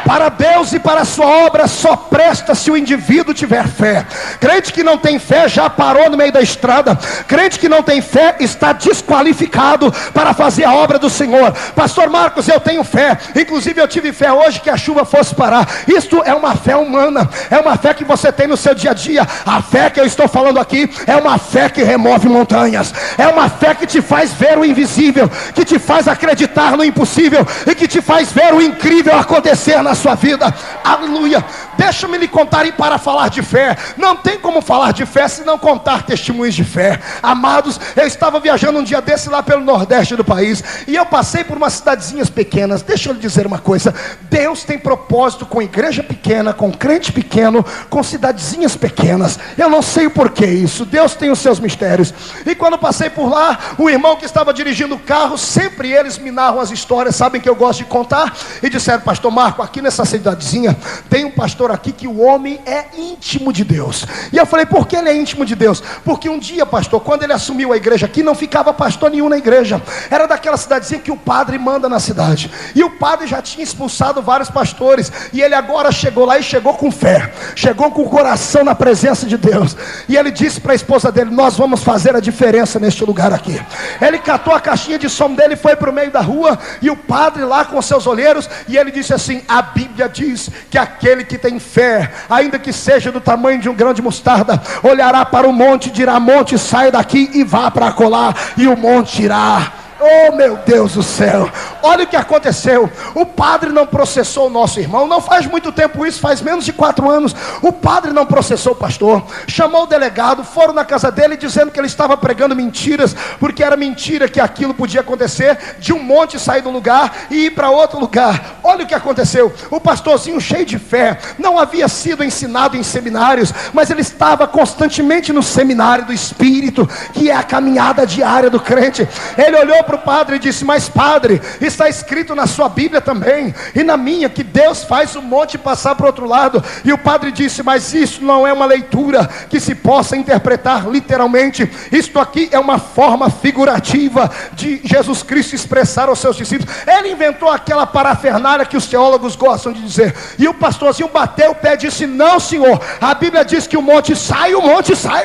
Para Deus e para a sua obra só presta se o indivíduo tiver fé. Crente que não tem fé já parou no meio da estrada. Crente que não tem fé está desqualificado para fazer a obra do Senhor. Pastor Marcos, eu tenho fé, inclusive eu tive fé hoje que a chuva fosse parar. Isto é uma fé humana, é uma fé que você tem no seu dia a dia. A fé que eu estou falando aqui é uma fé que remove montanhas, é uma fé que te faz ver o invisível, que te faz acreditar no impossível e que te faz ver o incrível acontecer na sua vida. Aleluia. Deixa-me lhe contar, e para falar de fé, não tem como falar de fé se não contar testemunhos de fé. Amados, eu estava viajando um dia desse lá pelo nordeste do país, e eu passei por umas cidadezinhas pequenas. Deixa eu lhe dizer uma coisa: Deus tem propósito com igreja pequena, com crente pequeno, com cidadezinhas pequenas. Eu não sei o porquê isso, Deus tem os seus mistérios. E quando passei por lá, o irmão que estava dirigindo o carro, sempre eles me narram as histórias, sabem que eu gosto de contar, e disseram: pastor Marco, aqui nessa cidadezinha tem um pastor aqui que o homem é íntimo de Deus. E eu falei: por que ele é íntimo de Deus? Porque um dia, pastor, quando ele assumiu a igreja aqui, não ficava pastor nenhum na igreja. Era daquela cidadezinha que o padre manda na cidade, e o padre já tinha expulsado vários pastores, e ele agora chegou lá, e chegou com fé, chegou com o coração na presença de Deus, e ele disse para a esposa dele: nós vamos fazer a diferença neste lugar aqui. Ele catou a caixinha de som dele, foi para o meio da rua, e o padre lá com seus olheiros, e ele disse assim: a Bíblia diz que aquele que tem fé, ainda que seja do tamanho de um grão de mostarda, olhará para o monte e dirá: monte, sai daqui e vá para acolá, e o monte irá. Oh meu Deus do céu, olha o que aconteceu. O padre não processou o nosso irmão. Não faz muito tempo isso, faz menos de 4 anos. O padre não processou o pastor, chamou o delegado, foram na casa dele dizendo que ele estava pregando mentiras, porque era mentira que aquilo podia acontecer, de um monte sair do lugar e ir para outro lugar. Olha o que aconteceu. O pastorzinho cheio de fé, não havia sido ensinado em seminários, mas ele estava constantemente no seminário do Espírito, que é a caminhada diária do crente. Ele olhou para o padre e disse: mas padre, está escrito na sua Bíblia também, e na minha, que Deus faz o monte passar para o outro lado. E o padre disse: mas isso não é uma leitura que se possa interpretar literalmente. Isto aqui é uma forma figurativa de Jesus Cristo expressar aos seus discípulos. Ele inventou aquela parafernália que os teólogos gostam de dizer. E o pastorzinho bateu o pé e disse: não senhor, a Bíblia diz que o monte sai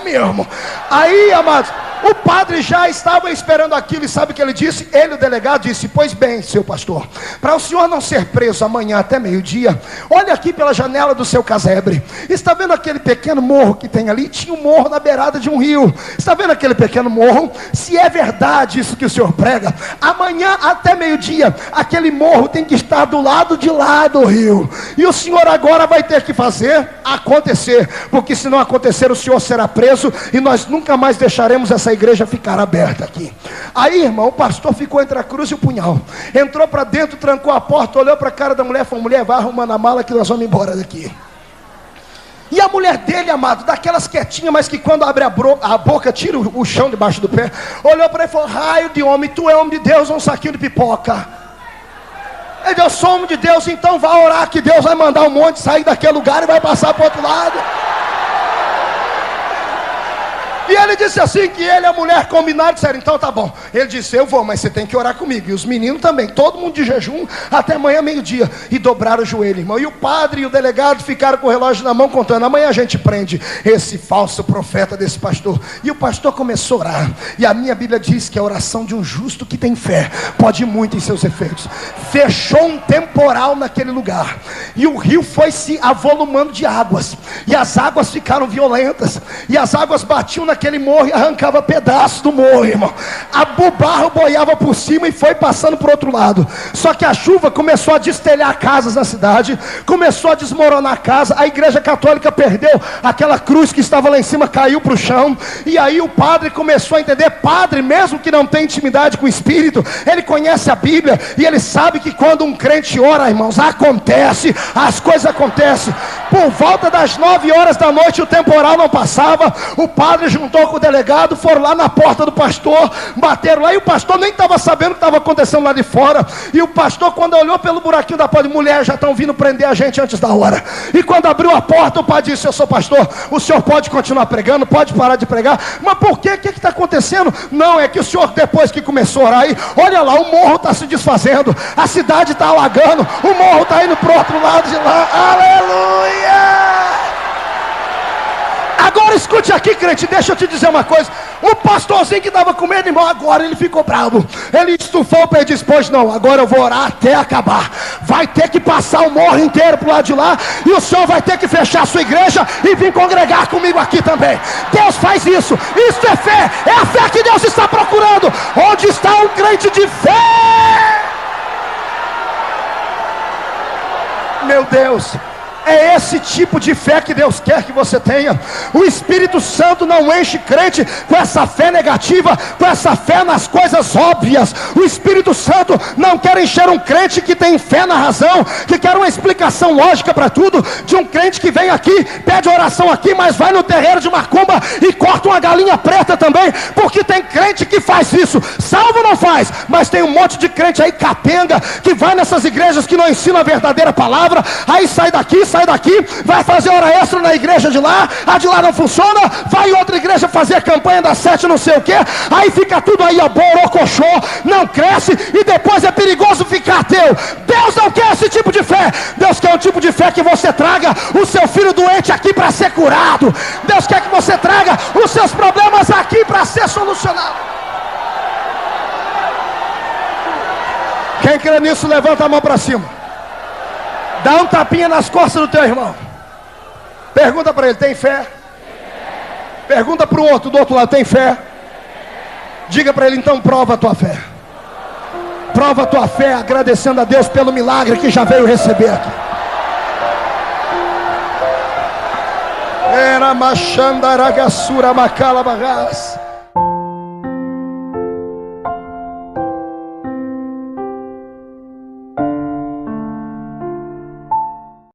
mesmo. Aí, amados, o padre já estava esperando aquilo, e sabe o que ele disse? Ele, o delegado, disse: pois bem, seu pastor, para o senhor não ser preso amanhã até meio-dia, olha aqui pela janela do seu casebre. Está vendo aquele pequeno morro que tem ali? Tinha um morro na beirada de um rio. Está vendo aquele pequeno morro? Se é verdade isso que o senhor prega, amanhã até meio-dia, aquele morro tem que estar do lado de lá do rio. E o senhor agora vai ter que fazer acontecer, porque se não acontecer, o senhor será preso, e nós nunca mais deixaremos essa igreja ficar aberta aqui. Aí, irmão, o pastor ficou entre a cruz e o punhal. Entrou para dentro, trancou a porta, olhou para a cara da mulher, falou: mulher, vai arrumando a mala que nós vamos embora daqui. E a mulher dele, amado, daquelas quietinhas, mas que quando abre a boca, tira o chão debaixo do pé, olhou para ele e falou: raio de homem, tu é homem de Deus, um saquinho de pipoca. Ele disse: eu sou homem de Deus, então vá orar que Deus vai mandar um monte sair daquele lugar e vai passar para o outro lado. E ele disse assim, que ele e a mulher combinaram, disseram: então tá bom. Ele disse: eu vou, mas você tem que orar comigo. E os meninos também, todo mundo de jejum até amanhã meio-dia. E dobraram o joelho, irmão. E o padre e o delegado ficaram com o relógio na mão contando: amanhã a gente prende esse falso profeta desse pastor. E o pastor começou a orar. E a minha Bíblia diz que a oração de um justo que tem fé pode muito em seus efeitos. Fechou um temporal naquele lugar, e o rio foi se avolumando de águas, e as águas ficaram violentas, e as águas batiam naquele morro e arrancava pedaços do morro, irmão. O barro boiava por cima e foi passando para o outro lado. Só que a chuva começou a destelhar casas na cidade, começou a desmoronar a casa. A igreja católica perdeu aquela cruz que estava lá em cima, caiu para o chão. E aí o padre começou a entender. Padre, mesmo que não tenha intimidade com o Espírito, ele conhece a Bíblia, e ele sabe que quando um crente ora, irmãos, acontece, as coisas acontecem. Por volta das 9 horas da noite, o temporal não passava. O padre juntou com o delegado, foram lá na porta do pastor, bateram lá, e o pastor nem estava sabendo o que estava acontecendo lá de fora. E o pastor, quando olhou pelo buraquinho da porta, mulher, já estão vindo prender a gente antes da hora. E quando abriu a porta, o padre disse: eu sou pastor, o senhor pode continuar pregando, pode parar de pregar. Mas por quê? O que está acontecendo? Não, é que o senhor, depois que começou a orar aí, olha lá, o morro está se desfazendo, a cidade está alagando, o morro está indo para o outro lado. lado de lá. Aleluia! Agora escute aqui, crente, deixa eu te dizer uma coisa. O pastorzinho que estava com medo, irmão, agora ele ficou bravo. Ele estufou o pé e disse: pois não, agora eu vou orar até acabar. Vai ter que passar o morro inteiro pro lado de lá, e o senhor vai ter que fechar a sua igreja e vir congregar comigo aqui também. Deus faz isso. Isso é fé. É a fé que Deus está procurando. Onde está um crente de fé? Meu Deus, é esse tipo de fé que Deus quer que você tenha. O Espírito Santo não enche crente com essa fé negativa, com essa fé nas coisas óbvias. O Espírito Santo não quer encher um crente que tem fé na razão, que quer uma explicação lógica para tudo, de um crente que vem aqui, pede oração aqui, mas vai no terreiro de macumba e corta uma galinha preta também, porque tem crente que faz isso. Salvo não faz, mas tem um monte de crente aí capenga, que vai nessas igrejas que não ensinam a verdadeira palavra, aí sai daqui, vai fazer hora extra na igreja de lá, a de lá não funciona, vai em outra igreja fazer a campanha das 7 não sei o que, aí fica tudo aí, ó, borocochô, não cresce, e depois é perigoso ficar ateu. Deus não quer esse tipo de fé. Deus quer um tipo de fé que você traga o seu filho doente aqui para ser curado. Deus quer que você traga os seus problemas aqui para ser solucionado. Quem crê nisso, levanta a mão para cima. Dá um tapinha nas costas do teu irmão. Pergunta para ele: tem fé? Pergunta para o outro do outro lado: tem fé? Diga para ele então: prova a tua fé. Prova a tua fé agradecendo a Deus pelo milagre que já veio receber aqui. Era machandaragasura macala barras.